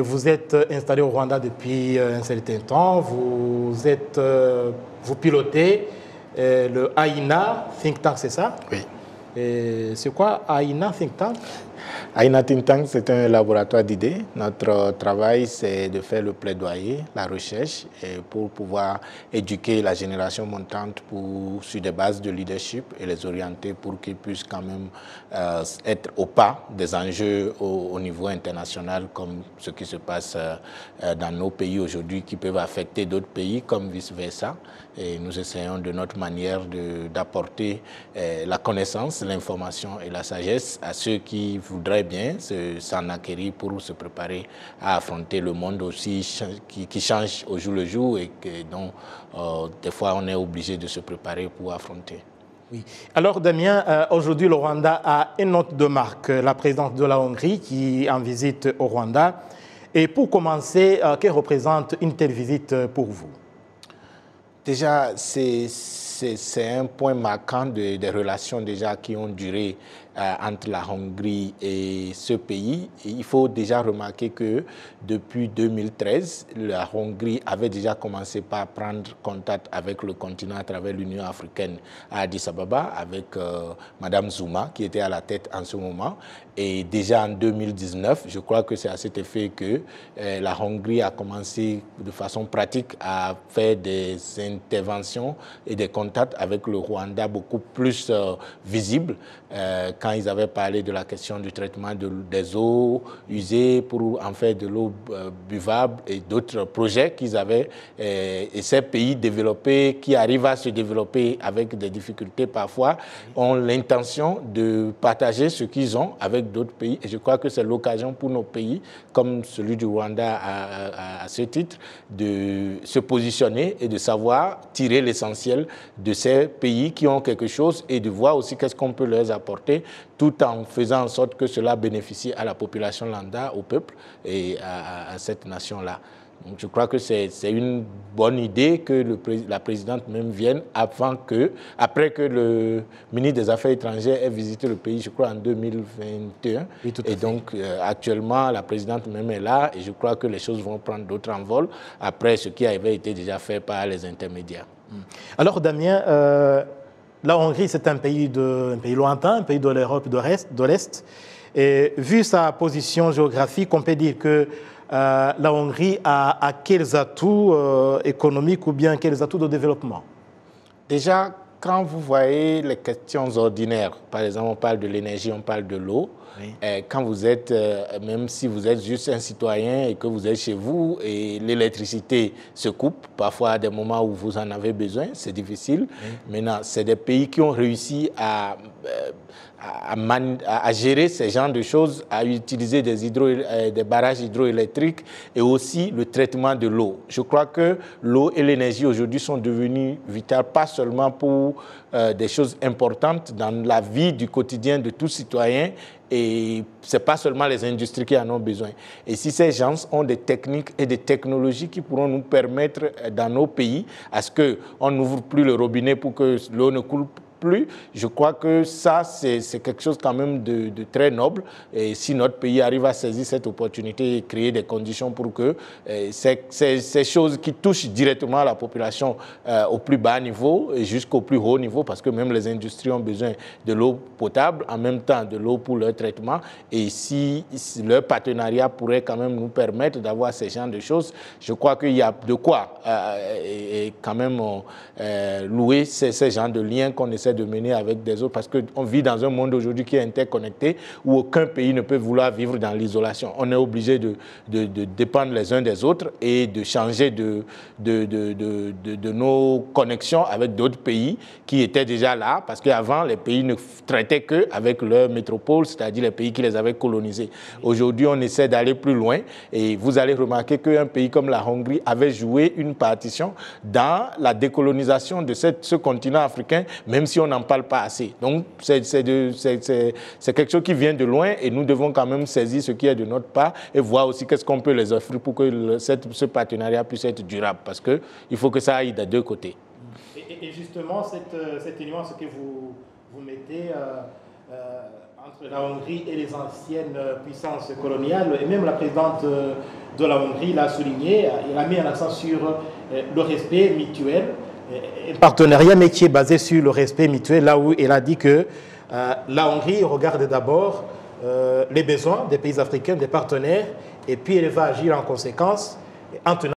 Vous êtes installé au Rwanda depuis un certain temps, vous pilotez le AINA Think Tank, c'est ça? Oui. C'est quoi AINA Think Tank? AINA Think Tank, c'est un laboratoire d'idées. Notre travail, c'est de faire le plaidoyer, la recherche, pour pouvoir éduquer la génération montante sur des bases de leadership et les orienter pour qu'ils puissent quand même être au pas des enjeux au niveau international, comme ce qui se passe dans nos pays aujourd'hui, qui peuvent affecter d'autres pays, comme vice-versa. Et nous essayons de notre manière d'apporter la connaissance, l'information et la sagesse à ceux qui voudraient bien s'en acquérir pour se préparer à affronter le monde aussi qui change au jour le jour et dont des fois on est obligé de se préparer pour affronter. Oui. Alors Damien, aujourd'hui le Rwanda a une hôte de marque, la présidente de la Hongrie qui est en visite au Rwanda. Et pour commencer, que représente une telle visite pour vous? Déjà, c'est un point marquant des relations déjà qui ont duré entre la Hongrie et ce pays. Et il faut déjà remarquer que depuis 2013, la Hongrie avait déjà commencé par prendre contact avec le continent à travers l'Union africaine à Addis Ababa avec Madame Zuma qui était à la tête en ce moment. Et déjà en 2019, je crois que c'est à cet effet que la Hongrie a commencé de façon pratique à faire des interventions et des contacts avec le Rwanda beaucoup plus visibles quand ils avaient parlé de la question du traitement des eaux usées pour en faire de l'eau buvable et d'autres projets qu'ils avaient. Et ces pays développés qui arrivent à se développer avec des difficultés parfois ont l'intention de partager ce qu'ils ont avec d'autres pays. Et je crois que c'est l'occasion pour nos pays, comme celui du Rwanda à ce titre, de se positionner et de savoir tirer l'essentiel de ces pays qui ont quelque chose et de voir aussi qu'est-ce qu'on peut leur apporter tout en faisant en sorte que cela bénéficie à la population lambda, au peuple et à cette nation-là. Donc je crois que c'est une bonne idée que la présidente même vienne après que le ministre des Affaires étrangères ait visité le pays, je crois, en 2021. Oui, tout à fait. Et donc, actuellement, la présidente même est là et je crois que les choses vont prendre d'autres envols après ce qui avait été déjà fait par les intermédiaires. Alors, Damien, la Hongrie, c'est un pays lointain, un pays de l'Europe de l'Est. Et vu sa position géographique, on peut dire que la Hongrie a quels atouts économiques ou bien quels atouts de développement? Déjà, quand vous voyez les questions ordinaires, par exemple, on parle de l'énergie, on parle de l'eau, oui. Quand vous êtes, même si vous êtes juste un citoyen et que vous êtes chez vous et l'électricité se coupe, parfois à des moments où vous en avez besoin, c'est difficile. Oui. Maintenant, c'est des pays qui ont réussi à gérer ces genres de choses, à utiliser des barrages hydroélectriques et aussi le traitement de l'eau. Je crois que l'eau et l'énergie aujourd'hui sont devenues vitales, pas seulement pour des choses importantes dans la vie du quotidien de tout citoyen, et ce n'est pas seulement les industries qui en ont besoin. Et si ces gens ont des techniques et des technologies qui pourront nous permettre dans nos pays à ce qu'on n'ouvre plus le robinet pour que l'eau ne coule plus, je crois que ça, c'est quelque chose quand même de très noble. Et si notre pays arrive à saisir cette opportunité et créer des conditions pour que ces choses qui touchent directement la population au plus bas niveau et jusqu'au plus haut niveau, parce que même les industries ont besoin de l'eau potable, en même temps de l'eau pour leur traitement. Et si leur partenariat pourrait quand même nous permettre d'avoir ces genres de choses, je crois qu'il y a de quoi quand même louer ces genres de liens qu'on essaie de mener avec des autres, parce qu'on vit dans un monde aujourd'hui qui est interconnecté, où aucun pays ne peut vouloir vivre dans l'isolation. On est obligé de dépendre les uns des autres et de changer de nos connexions avec d'autres pays qui étaient déjà là, parce qu'avant, les pays ne traitaient qu'avec leur métropole, c'est-à-dire les pays qui les avaient colonisés. Aujourd'hui, on essaie d'aller plus loin et vous allez remarquer qu'un pays comme la Hongrie avait joué une partition dans la décolonisation de ce continent africain, même si on n'en parle pas assez. Donc, c'est quelque chose qui vient de loin et nous devons quand même saisir ce qui est de notre part et voir aussi qu'est-ce qu'on peut les offrir pour que ce partenariat puisse être durable, parce qu'il faut que ça aille des deux côtés. Et justement, cette union, ce que vous mettez entre la Hongrie et les anciennes puissances coloniales. Et même la présidente de la Hongrie l'a souligné, elle a mis un accent sur le respect mutuel, un partenariat mais qui est basé sur le respect mutuel, là où elle a dit que la Hongrie regarde d'abord les besoins des pays africains, des partenaires, et puis elle va agir en conséquence en tenant